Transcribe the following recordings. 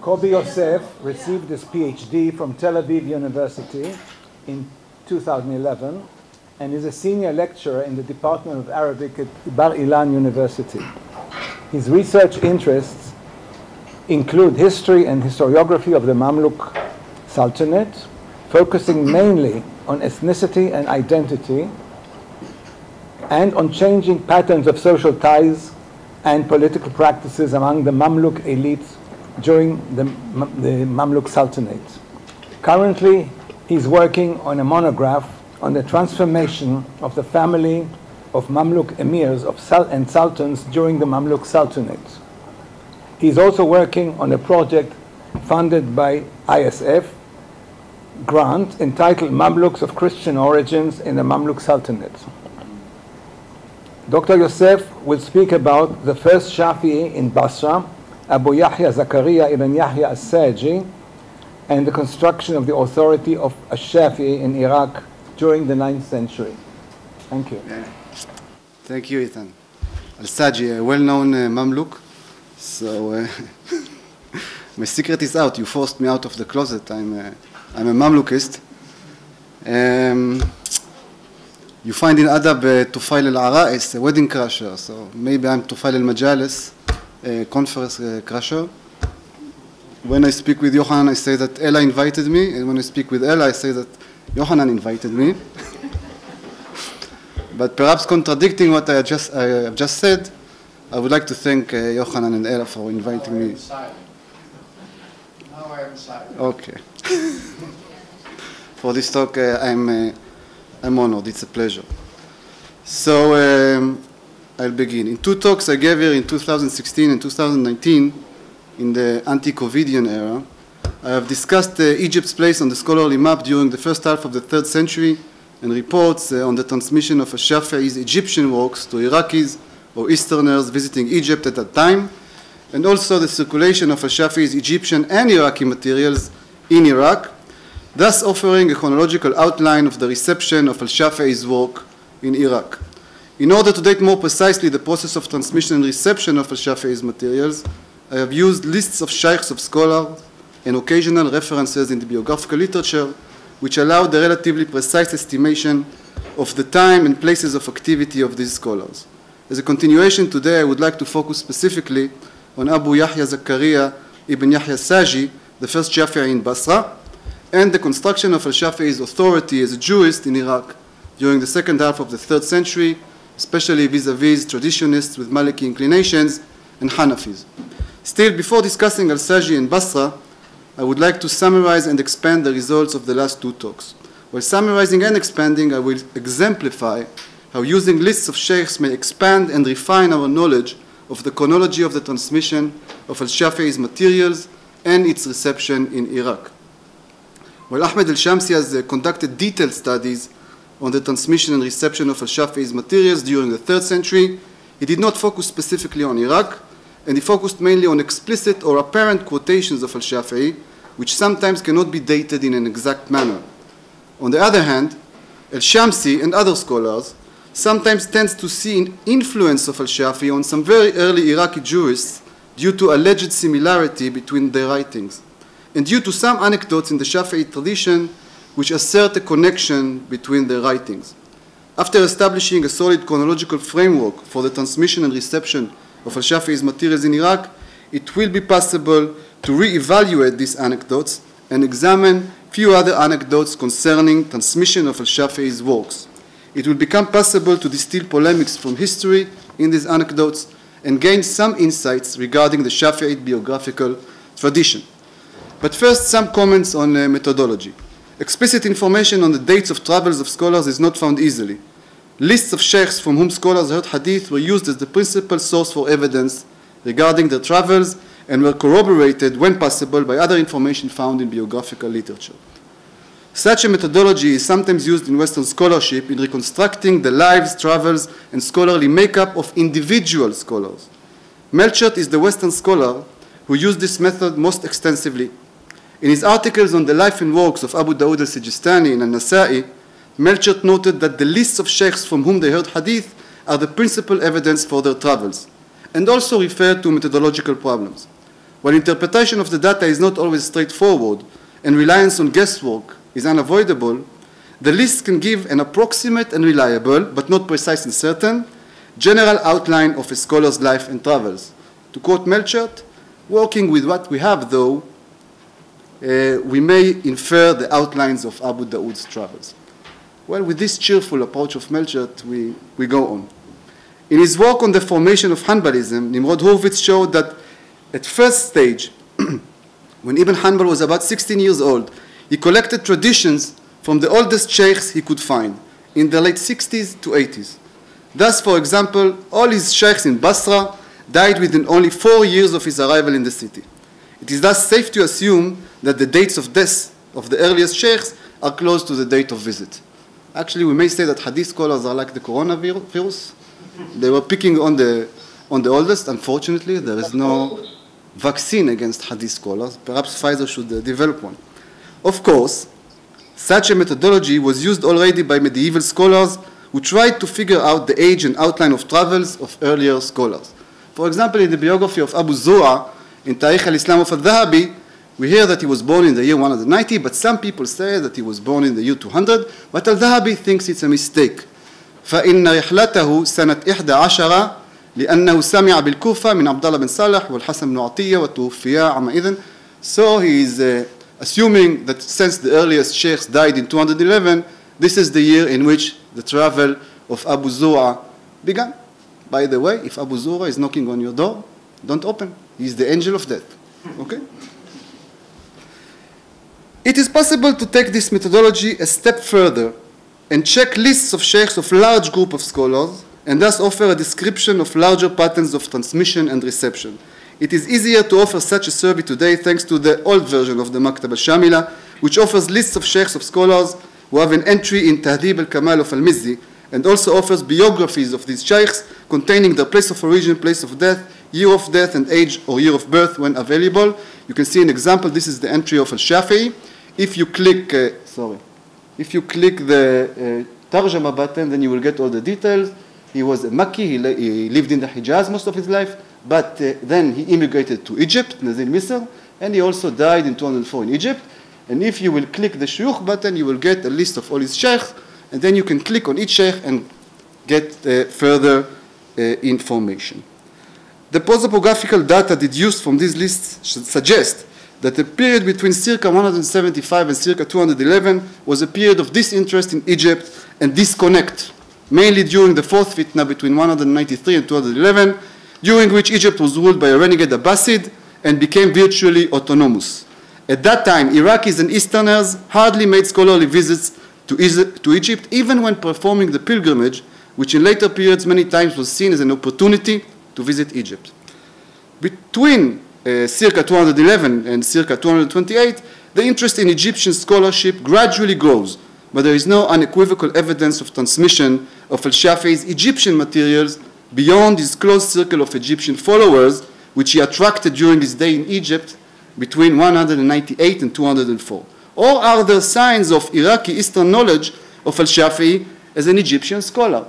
Kobi Yosef received his PhD from Tel Aviv University in 2011 and is a senior lecturer in the Department of Arabic at Bar Ilan University. His research interests include history and historiography of the Mamluk Sultanate, focusing mainly on ethnicity and identity, and on changing patterns of social ties and political practices among the Mamluk elites during the Mamluk Sultanate. Currently, he's working on a monograph on the transformation of the family of Mamluk emirs and sultans during the Mamluk Sultanate. He's also working on a project funded by ISF grant entitled Mamluks of Christian Origins in the Mamluk Sultanate. Dr. Yosef will speak about the first Shafi'i in Basra, Abu Yahya Zakaria ibn Yahya al-Saji, and the construction of the authority of al-Shafi'i in Iraq during the 9th century. Thank you. Thank you, Ethan. Al-Saji, a well-known Mamluk. So my secret is out. You forced me out of the closet. I'm a Mamlukist. You find in Adab Tufail al-Ara'is, a wedding crasher. So maybe I'm Tufail al-Majalis, a conference crasher. When I speak with Yohanan, I say that Ella invited me. And when I speak with Ella, I say that Yohanan invited me. But perhaps contradicting what I have just said, I would like to thank Yohanan and Ella for inviting me. Now I am silent. Okay. For this talk, I'm honored. It's a pleasure. So I'll begin. In two talks I gave here in 2016 and 2019, in the anti-Covidian era, I have discussed Egypt's place on the scholarly map during the first half of the 3rd century and reports on the transmission of al-Shafi'i's Egyptian works to Iraqis or Easterners visiting Egypt at that time, and also the circulation of al-Shafi'i's Egyptian and Iraqi materials in Iraq, thus offering a chronological outline of the reception of al-Shafi'i's work in Iraq. In order to date more precisely the process of transmission and reception of al-Shafi'i's materials, I have used lists of shaykhs of scholars and occasional references in the biographical literature, which allow the relatively precise estimation of the time and places of activity of these scholars. As a continuation today, I would like to focus specifically on Abu Yahya Zakaria ibn Yahya al-Saji, the first Shafi'i in Basra, and the construction of al-Shafi'i's authority as a jurist in Iraq during the second half of the 3rd century, especially vis-a-vis traditionists with Maliki inclinations and Hanafis. Still, before discussing al-Saji in Basra, I would like to summarize and expand the results of the last two talks. While summarizing and expanding, I will exemplify how using lists of sheikhs may expand and refine our knowledge of the chronology of the transmission of al-Shafi'i's materials and its reception in Iraq. While Ahmed al-Shamsi has conducted detailed studies on the transmission and reception of al-Shafi'i's materials during the 3rd century, he did not focus specifically on Iraq, and he focused mainly on explicit or apparent quotations of al-Shafi'i, which sometimes cannot be dated in an exact manner. On the other hand, al-Shamsi and other scholars sometimes tends to see an influence of al-Shafi'i on some very early Iraqi jurists due to alleged similarity between their writings, and due to some anecdotes in the Shafi'i tradition which assert a connection between their writings. After establishing a solid chronological framework for the transmission and reception of al-Shafi'i's materials in Iraq, it will be possible to re-evaluate these anecdotes and examine few other anecdotes concerning transmission of al-Shafi'i's works. It will become possible to distill polemics from history in these anecdotes and gain some insights regarding the Shafi'ite biographical tradition. But first, some comments on methodology. Explicit information on the dates of travels of scholars is not found easily. Lists of sheikhs from whom scholars heard hadith were used as the principal source for evidence regarding their travels and were corroborated when possible by other information found in biographical literature. Such a methodology is sometimes used in Western scholarship in reconstructing the lives, travels, and scholarly makeup of individual scholars. Melchert is the Western scholar who used this method most extensively. In his articles on the life and works of Abu Dawud al-Sijistani and al-Nasa'i, Melchert noted that the lists of sheikhs from whom they heard hadith are the principal evidence for their travels, and also referred to methodological problems. While interpretation of the data is not always straightforward and reliance on guesswork is unavoidable, the list can give an approximate and reliable, but not precise and certain, general outline of a scholar's life and travels. To quote Melchert, working with what we have, though, we may infer the outlines of Abu Dawood's travels. Well, with this cheerful approach of Melchert, we go on. In his work on the formation of Hanbalism, Nimrod Horowitz showed that at first stage, when Ibn Hanbal was about 16 years old, he collected traditions from the oldest sheikhs he could find in the late 60s to 80s. Thus, for example, all his sheikhs in Basra died within only 4 years of his arrival in the city. It is thus safe to assume that the dates of death of the earliest sheikhs are close to the date of visit. Actually, we may say that hadith scholars are like the coronavirus. They were picking on the oldest. Unfortunately, there is no vaccine against hadith scholars. Perhaps Pfizer should develop one. Of course, such a methodology was used already by medieval scholars who tried to figure out the age and outline of travels of earlier scholars. For example, in the biography of Abu Zura, in Tarikh al-Islam of al-Dhahabi, we hear that he was born in the year 190, but some people say that he was born in the year 200, but al-Dhahabi thinks it's a mistake. فإن رحلته سنة 11 لأنه سمع بالكوفة من عبد الله بن صالح والحسن بن عطية وتوفيا عامئذ. So he is assuming that since the earliest sheikhs died in 211, this is the year in which the travel of Abu Zura began. By the way, if Abu Zura is knocking on your door, don't open. He is the angel of death. Okay? It is possible to take this methodology a step further and check lists of sheikhs of large group of scholars and thus offer a description of larger patterns of transmission and reception. It is easier to offer such a survey today thanks to the old version of the Maktab al-Shamila, which offers lists of sheikhs of scholars who have an entry in Tahdib al-Kamal of al-Mizzi and also offers biographies of these sheikhs containing their place of origin, place of death, year of death and age or year of birth when available. You can see an example. This is the entry of al-Shafi'i. If you click, the Tarjama button, then you will get all the details. He was a Makki, he lived in the Hijaz most of his life, but then he immigrated to Egypt, Nazil Misr, and he also died in 204 in Egypt. And if you will click the Shuyukh button, you will get a list of all his sheikhs, and then you can click on each sheikh and get further information. The prosopographical data deduced from these lists suggest that the period between circa 175 and circa 211 was a period of disinterest in Egypt and disconnect, mainly during the fourth fitna between 193 and 211, during which Egypt was ruled by a renegade Abbasid and became virtually autonomous. At that time, Iraqis and Easterners hardly made scholarly visits to Egypt, even when performing the pilgrimage, which in later periods many times was seen as an opportunity to visit Egypt. Between circa 211 and circa 228, the interest in Egyptian scholarship gradually grows, but there is no unequivocal evidence of transmission of al-Shafi'i's Egyptian materials beyond his close circle of Egyptian followers, which he attracted during his day in Egypt between 198 and 204. Or are there signs of Iraqi Eastern knowledge of al-Shafi'i as an Egyptian scholar?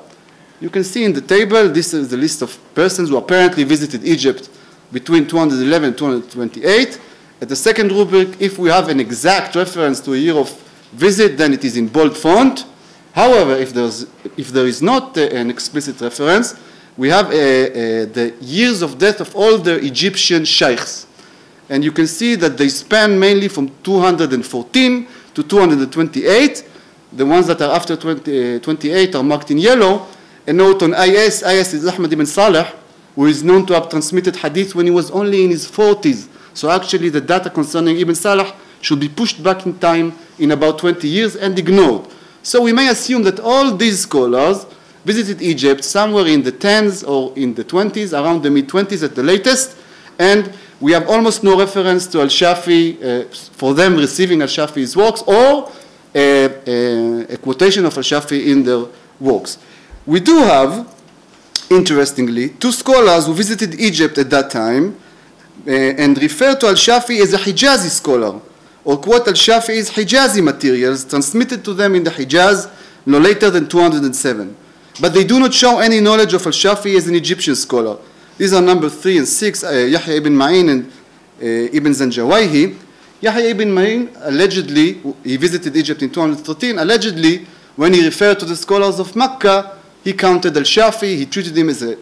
You can see in the table, this is the list of persons who apparently visited Egypt between 211 and 228. At the second rubric, if we have an exact reference to a year of visit, then it is in bold font. However, if there is not an explicit reference, we have the years of death of all the Egyptian sheikhs. And you can see that they span mainly from 214 to 228. The ones that are after 28 are marked in yellow. A note on IS is Ahmad ibn Saleh, who is known to have transmitted hadith when he was only in his 40s. So actually the data concerning Ibn Salah should be pushed back in time in about 20 years and ignored. So we may assume that all these scholars visited Egypt somewhere in the 10s or in the 20s, around the mid-20s at the latest, and we have almost no reference to al-Shafi'i for them receiving al-Shafi'i's works or a quotation of al-Shafi'i in their works. We do have, interestingly, two scholars who visited Egypt at that time and refer to al-Shafi'i as a Hijazi scholar, or quote al-Shafi'i's Hijazi materials transmitted to them in the Hijaz no later than 207. But they do not show any knowledge of al-Shafi'i as an Egyptian scholar. These are number 3 and 6, Yahya ibn Ma'in and Ibn Zanjawayhi. Yahya ibn Ma'in allegedly, he visited Egypt in 213, allegedly when he referred to the scholars of Mecca, he counted al-Shafi, he treated him as a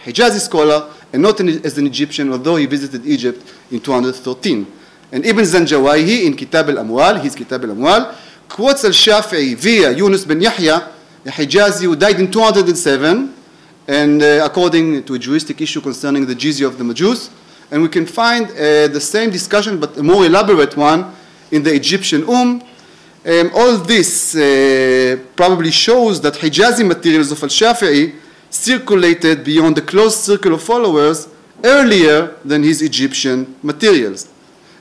Hijazi scholar and not as an Egyptian, although he visited Egypt in 213. And Ibn Zanjawayhi in Kitab al-Amwal, his Kitab al-Amwal, quotes al-Shafi'i via Yunus bin Yahya, a Hijazi who died in 207, and according to a juristic issue concerning the jizya of the Majus. And we can find the same discussion, but a more elaborate one, in the Egyptian All this probably shows that Hijazi materials of al-Shafi'i circulated beyond the close circle of followers earlier than his Egyptian materials.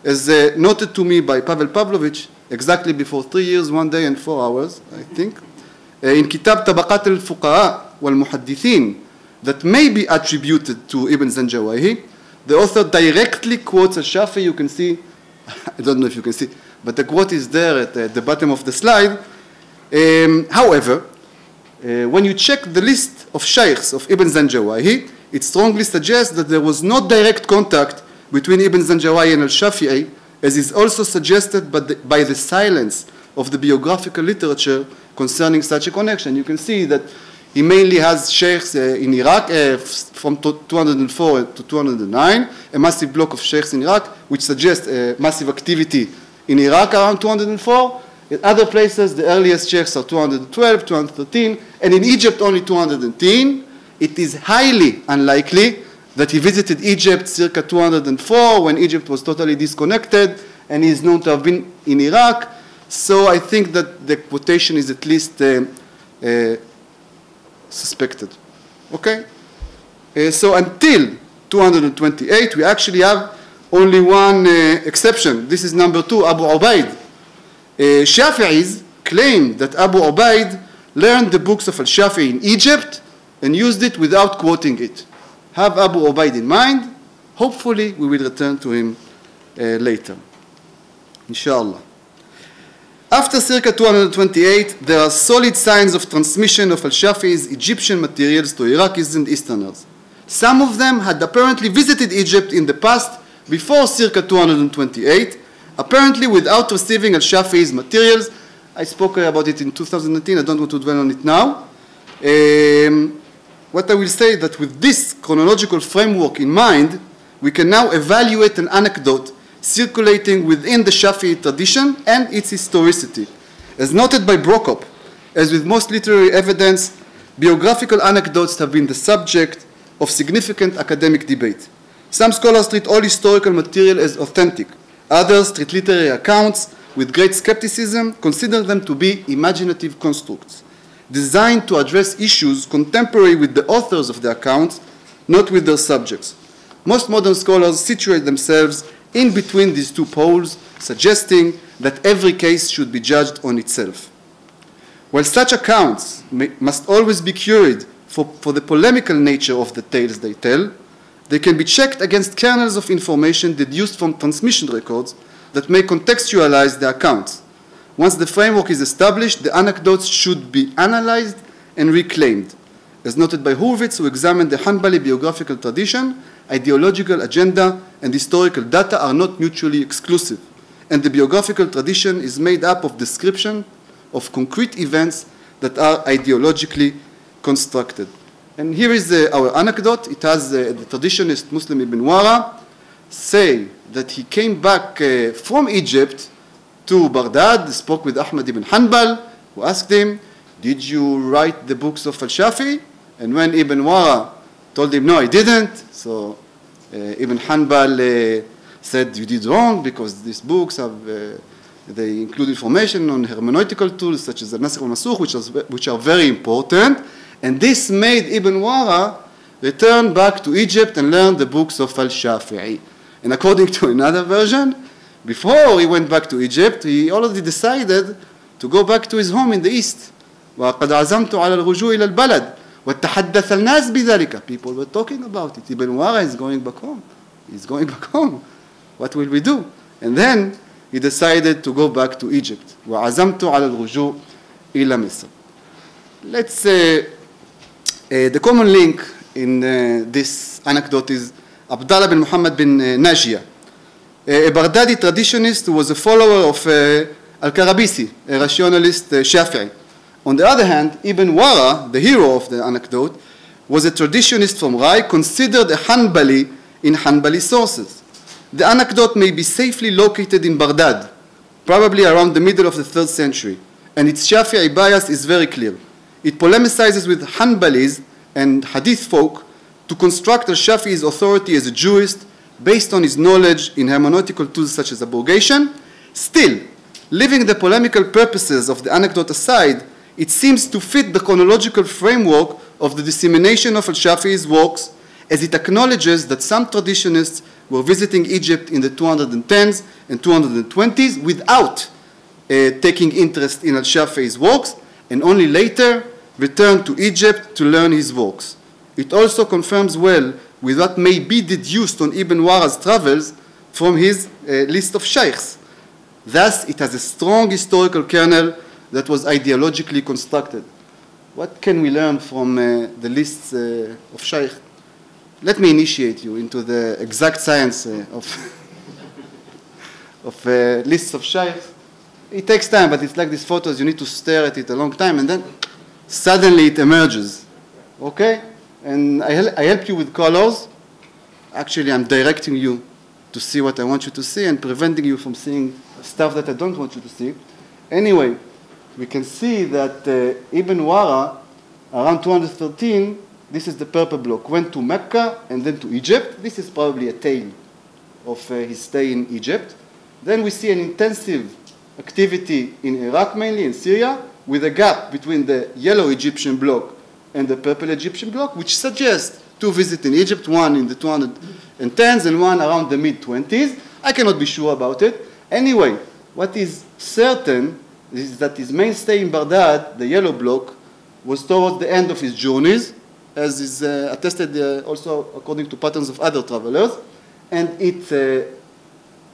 As noted to me by Pavel Pavlovich, exactly before 3 years, 1 day and 4 hours, I think, in Kitab Tabaqat al-Fuqaha wal-Muhaddithin, that may be attributed to Ibn Zanjawayhi, the author directly quotes al-Shafi. You can see, I don't know if you can see, but the quote is there at the bottom of the slide. However, when you check the list of shaykhs of Ibn Zanjawayhi, it strongly suggests that there was no direct contact between Ibn Zanjawayhi and al-Shafi'i, as is also suggested by the silence of the biographical literature concerning such a connection. You can see that he mainly has sheikhs in Iraq from 204 to 209, a massive block of sheikhs in Iraq, which suggests massive activity in Iraq around 204. In other places, the earliest sheikhs are 212, 213, and in Egypt only 210. It is highly unlikely that he visited Egypt circa 204, when Egypt was totally disconnected, and he is known to have been in Iraq. So I think that the quotation is at least suspected. Okay? So until 228, we actually have only one exception. This is number 2, Abu Ubaid. Shafi'is claim that Abu Ubaid learned the books of al-Shafi'i in Egypt and used it without quoting it. Have Abu Ubaid in mind. Hopefully we will return to him later. Inshallah. After circa 228, there are solid signs of transmission of al-Shafi'i's Egyptian materials to Iraqis and Easterners. Some of them had apparently visited Egypt in the past before circa 228, apparently without receiving al-Shafi'i's materials. I spoke about it in 2019, I don't want to dwell on it now. What I will say that with this chronological framework in mind, we can now evaluate an anecdote circulating within the Shafi'i tradition and its historicity. As noted by Brokop, as with most literary evidence, biographical anecdotes have been the subject of significant academic debate. Some scholars treat all historical material as authentic. Others treat literary accounts with great skepticism, consider them to be imaginative constructs, designed to address issues contemporary with the authors of the accounts, not with their subjects. Most modern scholars situate themselves in between these two poles, suggesting that every case should be judged on itself. While such accounts must always be curated for the polemical nature of the tales they tell, they can be checked against kernels of information deduced from transmission records that may contextualize the accounts. Once the framework is established, the anecdotes should be analyzed and reclaimed. As noted by Hurwitz, who examined the Hanbali biographical tradition, ideological agenda and historical data are not mutually exclusive, and the biographical tradition is made up of description of concrete events that are ideologically constructed. And here is our anecdote. It has the traditionist Muslim Ibn Wara say that he came back from Egypt to Baghdad, spoke with Ahmad ibn Hanbal, who asked him, "Did you write the books of al-Shafi?" And when Ibn Wara told him, "No, I didn't," so Ibn Hanbal said, "You did wrong, because these books have, they include information on hermeneutical tools such as al-Nasikh al-Mansukh, which are very important." And this made Ibn Wara return back to Egypt and learn the books of al-Shafi'i. And according to another version, before he went back to Egypt, he already decided to go back to his home in the east. وَقَدْ عَزَمْتُ عَلَى الرُّجُوعِ إِلَى الْبَلَدِ وَتَحَدَّثَ النَّاسِ بِذَلِكَ. People were talking about it. Ibn Wara is going back home. He's going back home. What will we do? And then he decided to go back to Egypt. وَعَزَمْتُ عَلَى الرُّجُوعِ إِلَى مِصْرِ. Let's say the common link in this anecdote is Abdullah bin Muhammad bin Najiyah. a Baghdadi traditionist who was a follower of Al-Karabisi, a rationalist Shafi'i. On the other hand, Ibn Wara, the hero of the anecdote, was a traditionist from Rai, considered a Hanbali in Hanbali sources. The anecdote may be safely located in Baghdad, probably around the middle of the 3rd century, and its Shafi'i bias is very clear. It polemicizes with Hanbalis and Hadith folk to construct al-Shafi'i's authority as a jurist based on his knowledge in hermeneutical tools such as abrogation. Still, leaving the polemical purposes of the anecdote aside, it seems to fit the chronological framework of the dissemination of al-Shafi'i's works, as it acknowledges that some traditionists were visiting Egypt in the 210s and 220s without taking interest in al-Shafi'i's works, and only later returned to Egypt to learn his works. It also confirms well with what may be deduced on Ibn Wara's travels from his list of sheikhs. Thus, it has a strong historical kernel that was ideologically constructed. What can we learn from the lists of sheikh? Let me initiate you into the exact science of lists of sheikhs. It takes time, but it's like these photos, you need to stare at it a long time, and then suddenly it emerges. Okay? And I help you with colors. Actually, I'm directing you to see what I want you to see and preventing you from seeing stuff that I don't want you to see. Anyway, we can see that Ibn Wara, around 213, this is the purple block, went to Mecca and then to Egypt. This is probably a tale of his stay in Egypt. Then we see an intensive activity in Iraq, mainly in Syria, with a gap between the yellow Egyptian block and the purple Egyptian block, which suggests two visits in Egypt, one in the 210s and one around the mid-20s. I cannot be sure about it. Anyway, what is certain is that his main stay in Baghdad, the yellow block, was towards the end of his journeys, as is attested also according to patterns of other travelers, and it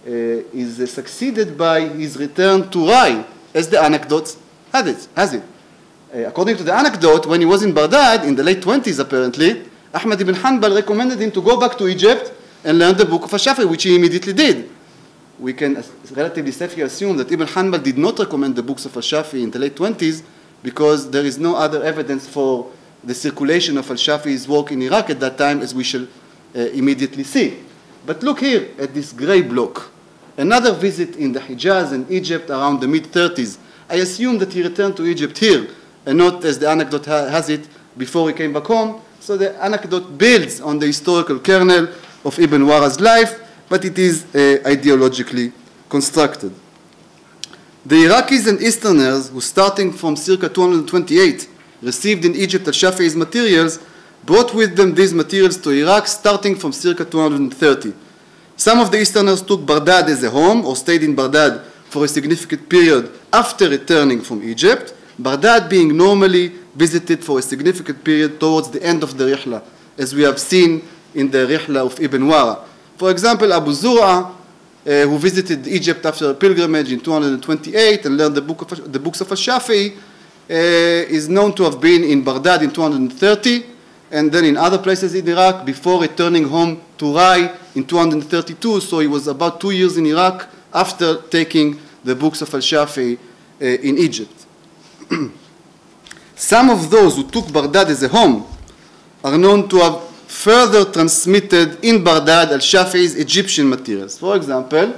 is succeeded by his return to Rai, as the anecdote has it. According to the anecdote, when he was in Baghdad, in the late 20s apparently, Ahmad ibn Hanbal recommended him to go back to Egypt and learn the book of al-Shafi'i, which he immediately did. We can relatively safely assume that Ibn Hanbal did not recommend the books of al-Shafi'i in the late 20s because there is no other evidence for the circulation of al-Shafi'i's work in Iraq at that time, as we shall immediately see. But look here at this gray block. Another visit in the Hijaz and Egypt around the mid-30s. I assume that he returned to Egypt here, and not, as the anecdote has it, before he came back home. So the anecdote builds on the historical kernel of Ibn Wara's life, but it is ideologically constructed. The Iraqis and Easterners, who starting from circa 228, received in Egypt al-Shafi'i's materials, brought with them these materials to Iraq starting from circa 230. Some of the Easterners took Baghdad as a home or stayed in Baghdad for a significant period after returning from Egypt, Baghdad being normally visited for a significant period towards the end of the Rihla, as we have seen in the Rihla of Ibn Wara. For example, Abu Zur'a, who visited Egypt after a pilgrimage in 228 and learned the books of al-Shafi'i, is known to have been in Baghdad in 230, and then in other places in Iraq before returning home to Rai in 232, so he was about 2 years in Iraq after taking the books of al-Shafi'i in Egypt. Some of those who took Baghdad as a home are known to have further transmitted in Baghdad al-Shafi'i's Egyptian materials. For example,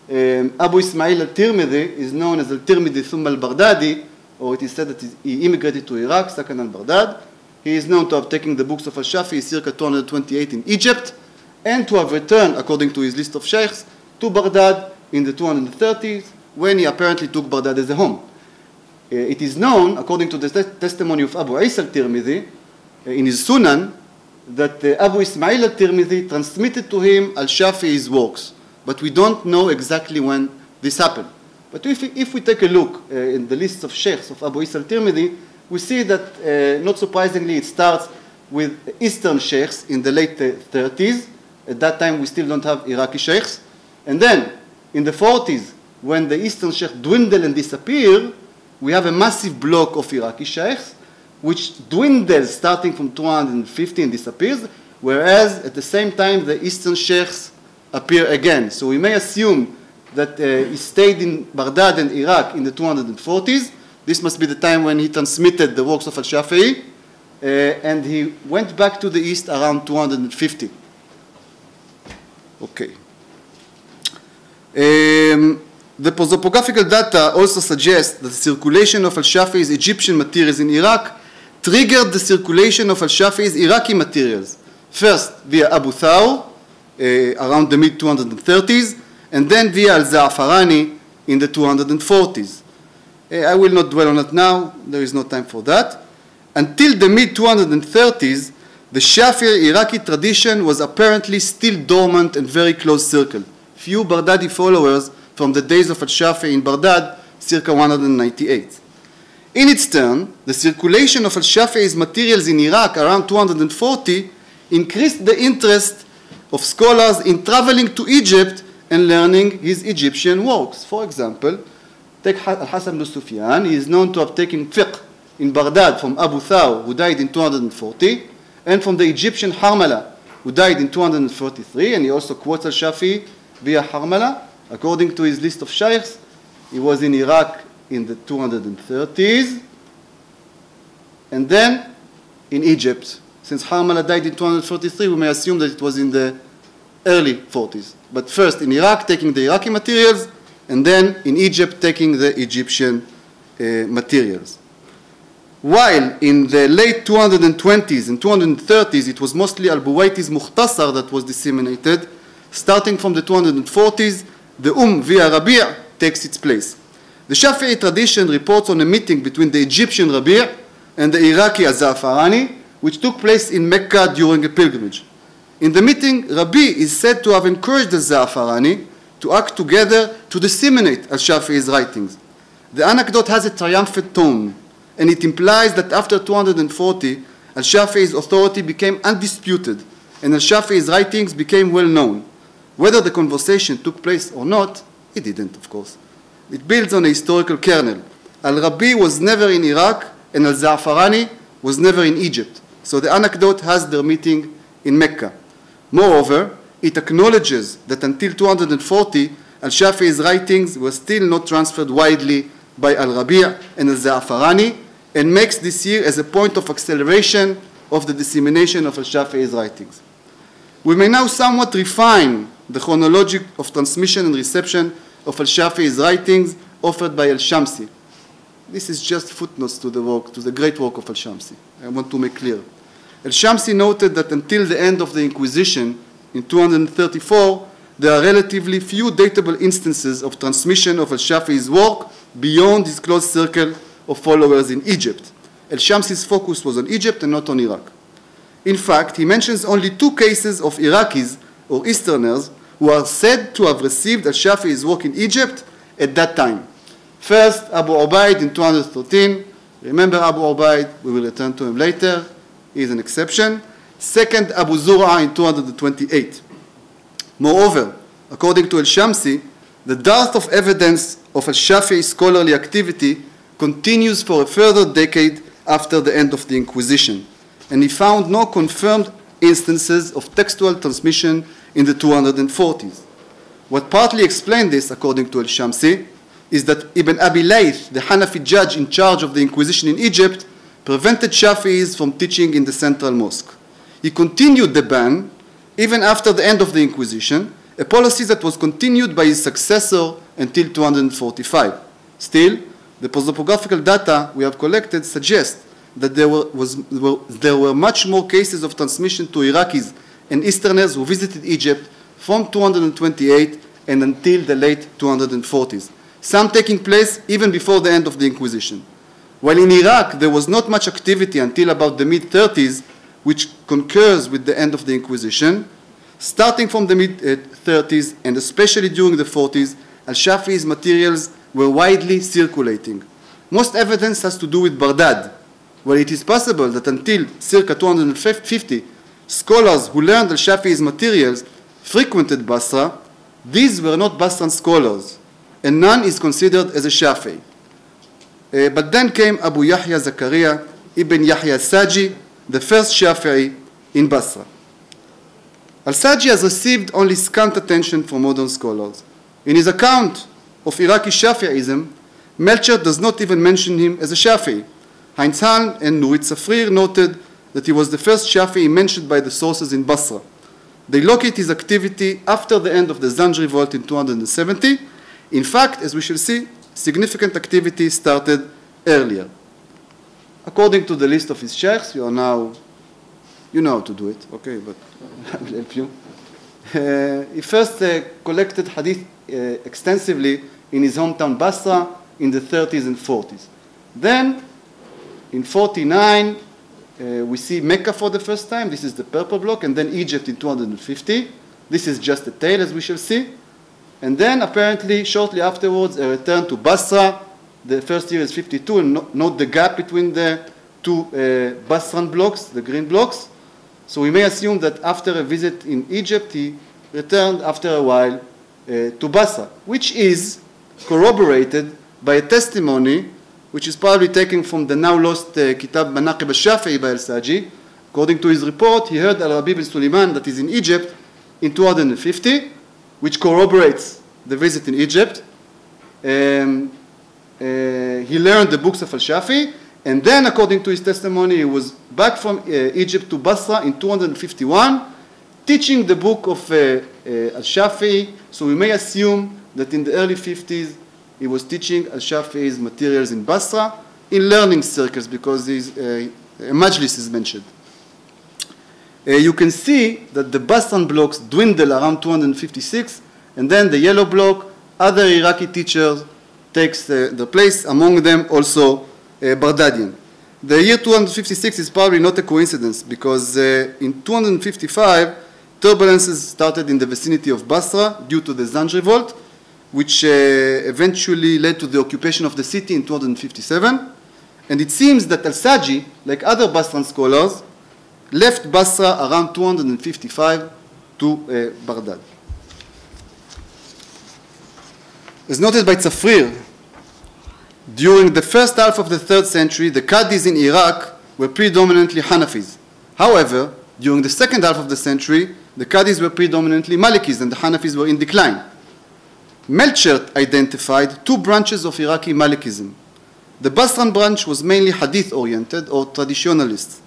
Abu Ismail al-Tirmidhi is known as al-Tirmidhi thumma al-Baghdadi, or it is said that he immigrated to Iraq, Sakan al-Baghdad. He is known to have taken the books of al-Shafi'i circa 228 in Egypt, and to have returned, according to his list of sheikhs, to Baghdad in the 230s, when he apparently took Baghdad as a home. It is known, according to the testimony of Abu Isa al-Tirmidhi, in his Sunan, that Abu Ismail al-Tirmidhi transmitted to him al-Shafi'i's works, but we don't know exactly when this happened. But if we take a look in the list of sheikhs of Abu Isa al-Tirmidhi, we see that, not surprisingly, it starts with Eastern sheikhs in the late 30s. At that time, we still don't have Iraqi sheikhs. And then, in the 40s, when the Eastern sheikhs dwindle and disappear, we have a massive block of Iraqi sheikhs, which dwindles starting from 250 and disappears, whereas at the same time, the Eastern sheikhs appear again. So we may assume that he stayed in Baghdad and Iraq in the 240s. This must be the time when he transmitted the works of Al-Shafi'i, and he went back to the east around 250. Okay. The prosopographical data also suggests that the circulation of Al-Shafi'i's Egyptian materials in Iraq triggered the circulation of Al-Shafi'i's Iraqi materials, first via Abu Thawr around the mid-230s, and then via Al-Za'farani in the 240s. I will not dwell on it now, there is no time for that. Until the mid-230s, the Shafi'i Iraqi tradition was apparently still dormant and very close-circled. Few Baghdadi followers from the days of Al-Shafi'i in Baghdad, circa 198. In its turn, the circulation of Al-Shafi'i's materials in Iraq around 240 increased the interest of scholars in traveling to Egypt and learning his Egyptian works. For example, take Al-Hasan ibn Sufyan. He is known to have taken fiqh in Baghdad from Abu Thawr, who died in 240, and from the Egyptian Harmala, who died in 243, and he also quotes Al-Shafi'i via Harmala. According to his list of shaykhs, he was in Iraq in the 230s, and then in Egypt. Since Harmala died in 243, we may assume that it was in the early 40s. But first in Iraq, taking the Iraqi materials, and then in Egypt, taking the Egyptian materials. While in the late 220s and 230s, it was mostly Al-Buwaiti's Mukhtasar that was disseminated, starting from the 240s, the via Rabi' takes its place. The Shafi'i tradition reports on a meeting between the Egyptian Rabi' and the Iraqi Al-Za'farani, which took place in Mecca during a pilgrimage. In the meeting, Rabi' is said to have encouraged Al-Za'farani to act together to disseminate Al-Shafi'i's writings. The anecdote has a triumphant tone, and it implies that after 240, Al-Shafi'i's authority became undisputed, and Al-Shafi'i's writings became well known. Whether the conversation took place or not, it didn't, of course. It builds on a historical kernel. Al-Rabi was never in Iraq, and Al-Za'farani was never in Egypt. So the anecdote has their meeting in Mecca. Moreover, it acknowledges that until 240, Al-Shafi'i's writings were still not transferred widely by Al-Rabi' and Al-Za'farani, and makes this year as a point of acceleration of the dissemination of Al-Shafi'i's writings. We may now somewhat refine the chronology of transmission and reception of Al-Shafi'i's writings offered by Al-Shamsi. This is just footnotes to the work, to the great work of Al-Shamsi. I want to make clear. Al-Shamsi noted that until the end of the Inquisition in 234, there are relatively few datable instances of transmission of Al-Shafi'i's work beyond his close circle of followers in Egypt. Al-Shamsi's focus was on Egypt and not on Iraq. In fact, he mentions only 2 cases of Iraqis or Easterners who are said to have received Al-Shafi'i's work in Egypt at that time. First, Abu Ubaid in 213. Remember Abu Ubaid, we will return to him later. He is an exception. Second, Abu Zur'a in 228. Moreover, according to Al-Shamsi, the dearth of evidence of Al-Shafi'i's scholarly activity continues for a further decade after the end of the Inquisition, and he found no confirmed instances of textual transmission in the 240s. What partly explained this, according to Al-Shamsi, is that Ibn Abi Layth, the Hanafi judge in charge of the Inquisition in Egypt, prevented Shafi'is from teaching in the central mosque. He continued the ban even after the end of the Inquisition, a policy that was continued by his successor until 245. Still, the prosopographical data we have collected suggest that there were much more cases of transmission to Iraqis and Easterners who visited Egypt from 228 and until the late 240s, some taking place even before the end of the Inquisition. While in Iraq there was not much activity until about the mid-30s, which concurs with the end of the Inquisition, starting from the mid-30s and especially during the 40s, Al-Shafi'i's materials were widely circulating. Most evidence has to do with Baghdad, where it is possible that until circa 250, scholars who learned Al-Shafi'i's materials frequented Basra. These were not Basran scholars, and none is considered as a Shafi'i. But then came Abu Yahya Zakaria ibn Yahya Saji, the first Shafi'i in Basra. Al-Sajji has received only scant attention from modern scholars. In his account of Iraqi Shafi'ism, Melcher does not even mention him as a Shafi'i. Heinz Hahn and Nurit Safrir noted that he was the first Shafi'i mentioned by the sources in Basra. They locate his activity after the end of the Zanj revolt in 270. In fact, as we shall see, significant activity started earlier. According to the list of his sheikhs, you know how to do it, okay, but I will help you. He first collected hadith extensively in his hometown Basra in the 30s and 40s. Then, in 49, we see Mecca for the first time. This is the purple block, and then Egypt in 250. This is just a tail, as we shall see. And then, apparently, shortly afterwards, a return to Basra. The first year is 52, and note the gap between the two Basran blocks, the green blocks. So we may assume that after a visit in Egypt, he returned after a while to Basra, which is corroborated by a testimony which is probably taken from the now lost Kitab Manaqib al-Shafi'i by Al-Sajji. According to his report, he heard Al-Rabi bin Sulaiman that is in Egypt in 250, which corroborates the visit in Egypt. He learned the books of Al-Shafi'i, and then, according to his testimony, he was back from Egypt to Basra in 251, teaching the book of Al-Shafi'i. So we may assume that in the early 50s, he was teaching Al-Shafi'i's materials in Basra in learning circles, because a majlis is mentioned. You can see that the Basran blocks dwindle around 256, and then the yellow block, other Iraqi teachers takes the place, among them also Bardadian. The year 256 is probably not a coincidence, because in 255, turbulences started in the vicinity of Basra due to the Zanj revolt, which eventually led to the occupation of the city in 257. And it seems that Al-Sajji, like other Basran scholars, left Basra around 255 to Baghdad. As noted by Safrir, during the first half of the 3rd century, the Qadis in Iraq were predominantly Hanafis. However, during the second half of the century, the Qadis were predominantly Malikis, and the Hanafis were in decline. Melcher identified two branches of Iraqi Malikism. The Basran branch was mainly Hadith-oriented or traditionalist.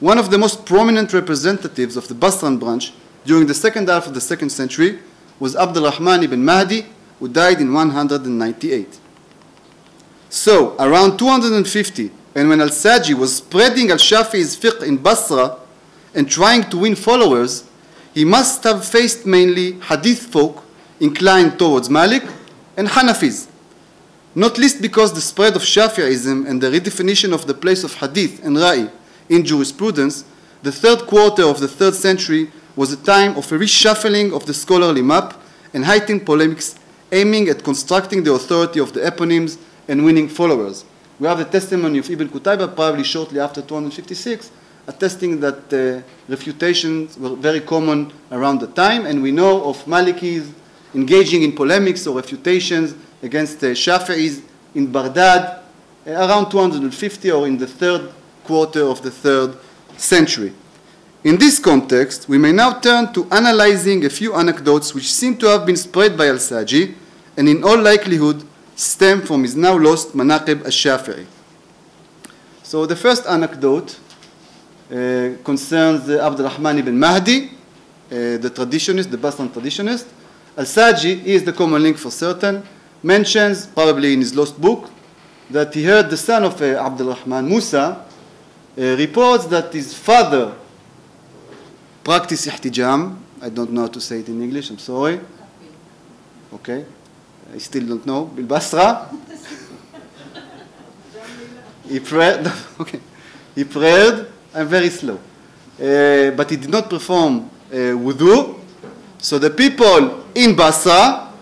One of the most prominent representatives of the Basran branch during the second half of the 2nd century was Abd al-Rahman ibn Mahdi, who died in 198. So, around 250, and when Al-Sajji was spreading Al-Shafi'i's fiqh in Basra and trying to win followers, he must have faced mainly Hadith folk inclined towards Malik and Hanafis, not least because the spread of Shafi'ism and the redefinition of the place of Hadith and Ra'i in jurisprudence, the 3rd quarter of the 3rd century was a time of a reshuffling of the scholarly map and heightened polemics aiming at constructing the authority of the eponyms and winning followers. We have the testimony of Ibn Qutayba, probably shortly after 256, attesting that refutations were very common around the time, and we know of Malikis engaging in polemics or refutations against Shafi'is in Baghdad around 250 or in the 3rd quarter of the 3rd century. In this context, we may now turn to analyzing a few anecdotes which seem to have been spread by Al-Sajji and in all likelihood stem from his now lost Manaqib al-Shafi'i. So the first anecdote concerns Abd al-Rahman ibn Mahdi, the traditionist, the Basran traditionist. Al-Sajji is the common link for certain, mentions, probably in his lost book, that he heard the son of Abd al-Rahman, Musa, reports that his father practiced ihtijam. I don't know how to say it in English, I'm sorry. Okay, I still don't know. Bil Basra. He prayed, okay. He prayed, I'm very slow. But he did not perform wudu. So the people in Basra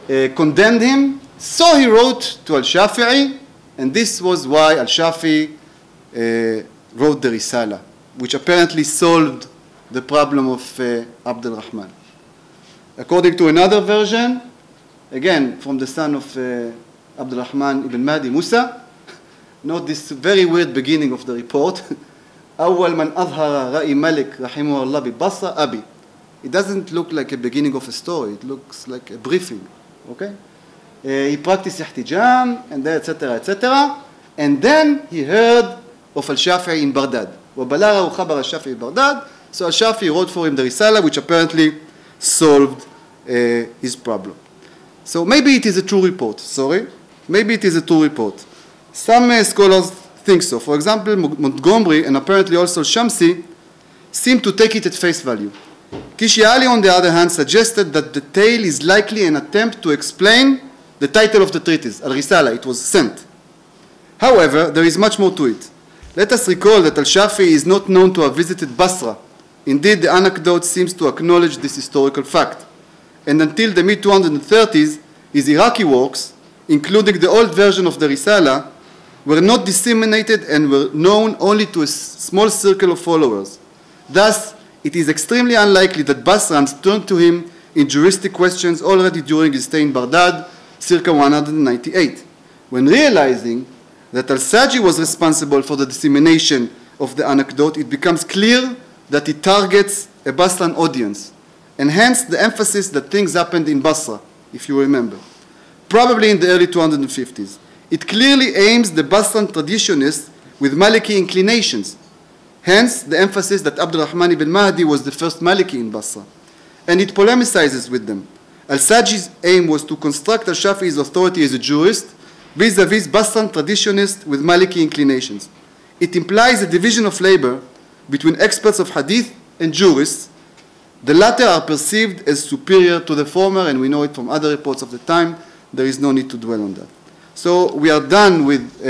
condemned him. So he wrote to Al-Shafi'i, and this was why Al-Shafi'i wrote the Risala, which apparently solved the problem of Abd al-Rahman. According to another version, again from the son of Abd al-Rahman ibn Mahdi, Musa, note this very weird beginning of the report. أول من أظهر رأي ملك رحمه الله ببصرة أبي. It doesn't look like a beginning of a story. It looks like a briefing. Okay? He practiced احتجام and then etc. etc. And then he heard of Al-Shafi'i in Baghdad. وبلغه خبر الشافعي in Baghdad. So Al-Shafi'i wrote for him the Risala, which apparently solved his problem. So maybe it is a true report. Sorry. Maybe it is a true report. Some scholars think so. For example, Montgomery and apparently also Shamsi seem to take it at face value. Kishi Ali, on the other hand, suggested that the tale is likely an attempt to explain the title of the treatise, Al-Risala. It was sent. However, there is much more to it. Let us recall that Al-Shafi'i is not known to have visited Basra. Indeed, the anecdote seems to acknowledge this historical fact. And until the mid-230s, his Iraqi works, including the old version of the Risala, were not disseminated and were known only to a small circle of followers. Thus, it is extremely unlikely that Basrans turned to him in juristic questions already during his stay in Baghdad, circa 198. When realizing that Al-Saji was responsible for the dissemination of the anecdote, it becomes clear that it targets a Basran audience, and hence the emphasis that things happened in Basra, if you remember, probably in the early 250s. It clearly aims the Basran traditionists with Maliki inclinations, hence the emphasis that Abdurrahman ibn Mahdi was the first Maliki in Basra, and it polemicizes with them. Al-Saji's aim was to construct Al-Shafi'i's authority as a jurist vis-a-vis Basran traditionists with Maliki inclinations. It implies a division of labor between experts of hadith and jurists. The latter are perceived as superior to the former, and we know it from other reports of the time. There is no need to dwell on that. So we are done with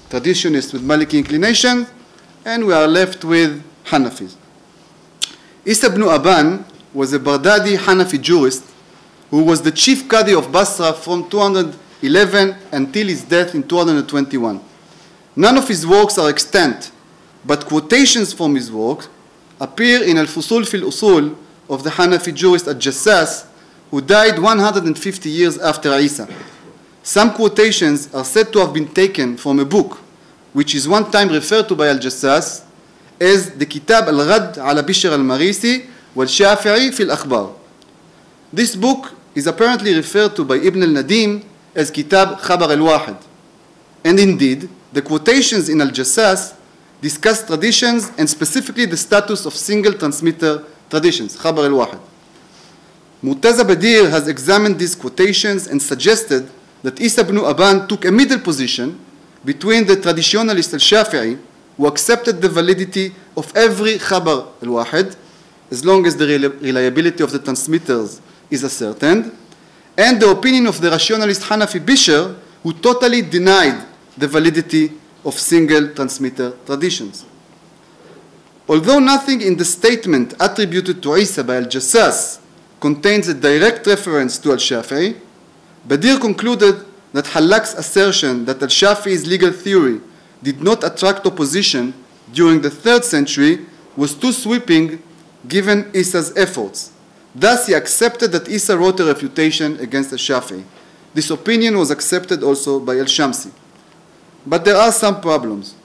traditionists with Maliki inclination, and we are left with Hanafis. Isa ibn Aban was a Baghdadi Hanafi jurist who was the chief Qadi of Basra from 211 until his death in 221. None of his works are extant, but quotations from his work appear in Al-Fusul fil Usul of the Hanafi jurist Al-Jassas, who died 150 years after Isa. Some quotations are said to have been taken from a book, which is one time referred to by Al-Jassas as the Kitab Al-Ghad ala Bishr al-Marisi wal-Shafi'i fil Akhbar. This book is apparently referred to by Ibn al-Nadim as Kitab Khabar al-Wahid. And indeed, the quotations in Al-Jassas discuss traditions and specifically the status of single transmitter traditions, Khabar al-Wahid. Murtaza Badir has examined these quotations and suggested that Isa ibn Aban took a middle position between the traditionalist al-Shafi'i, who accepted the validity of every Khabar al-Wahid, as long as the reliability of the transmitters is ascertained, and the opinion of the rationalist Hanafi Bishr, who totally denied the validity of single transmitter traditions. Although nothing in the statement attributed to Isa by Al-Jassas contains a direct reference to Al-Shafi'i, Badir concluded that Hallak's assertion that Al-Shafi'i's legal theory did not attract opposition during the 3rd century was too sweeping given Isa's efforts. Thus, he accepted that Isa wrote a refutation against Al-Shafi'i. This opinion was accepted also by Al-Shamsi. But there are some problems.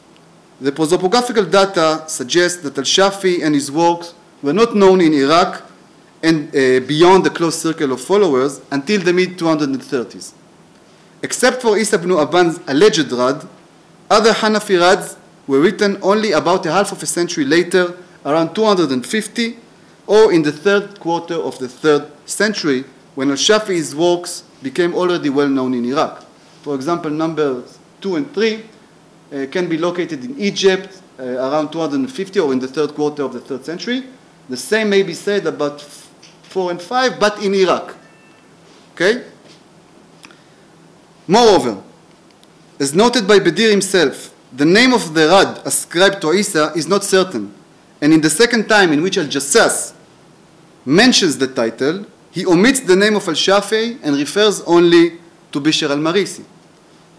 The prosopographical data suggests that Al-Shafi'i and his works were not known in Iraq and beyond the close circle of followers until the mid-230s. Except for Isa ibn Aban's alleged rad, other Hanafi rads were written only about a half of a century later, around 250, or in the 3rd quarter of the 3rd century, when Al-Shafi'i's works became already well known in Iraq. For example, numbers 2 and 3 can be located in Egypt around 250 or in the 3rd quarter of the 3rd century. The same may be said about 4 and 5, but in Iraq. Okay? Moreover, as noted by Badir himself, the name of the rad ascribed to Isa is not certain, and in the second time in which Al-Jassas mentions the title, he omits the name of Al-Shafi'i and refers only to Bishr al-Marisi.